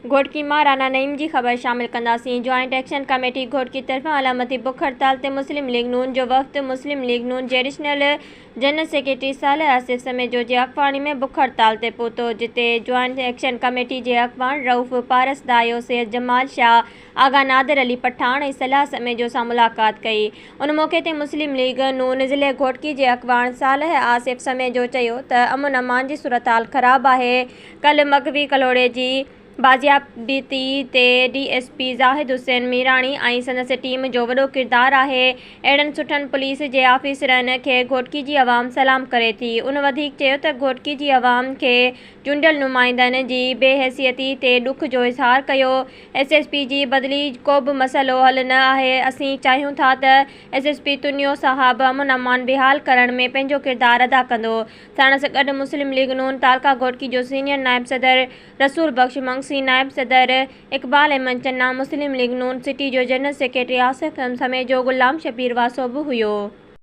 घोटकी मां राना नईम जी ख़बर शामिल कंदासीं। ज्वाइंट एक्शन कमेटी घोटकी तरफ़ां अलामती बुख हड़ताल ते मुस्लिम लीग नून जो वफ़द मुस्लिम लीग नून जे additional general secretary Salih Asif Samejo जे अॻवानी में बुख हड़ताल ते पहुतो, जिते ज्वाइंट एक्शन कमेटी जे अॻवान रऊफ़ पारस दायो, सैयद जमाल शाह, आगा नादिर अली पठान ऐं सलाह समेजो सां मुलाक़ात कई। उन मौक़े ते मुस्लिम लीग नून ज़िले घोटकी जे अॻवान सालिह आसिफ समेजो चयो त अमन अमान जी सूरतहाल ख़राब आहे। कल्ह मग़वी कलोड़े जी बाज़ियाबती ते DSP ज़ाहिद हुसैन मीराणी ऐं संदसि टीम जो वॾो किरदारु आहे। अहिड़नि सुठनि पुलिस जे आफ़ीसरनि खे घोटकी जी अवाम सलाम करे थी। उन वधीक चयो त घोटकी जी अवाम खे चूंडियल नुमाइंदनि जी बेहैसियती ते ॾुख जो इज़हार कयो। SSP जी बदिली को बि मसइलो हल न आहे। असीं चाहियूं था त SSP तुनियो साहब अमन अमान बिहाल करण में पंहिंजो किरदारु अदा कंदो। साणुसि गॾु मुस्लिम लीग नून तालका घोटकी जो सीनियर नायब सदर रसूल बख्श मंगसी, नायब सदर इक़बाल अहमद चन्ना, मुस्लिम लीग नून सिटी जो जनरल सेक्रेटरी आसिफ समेजो, गुलाम शबीर वासो बि हुयो।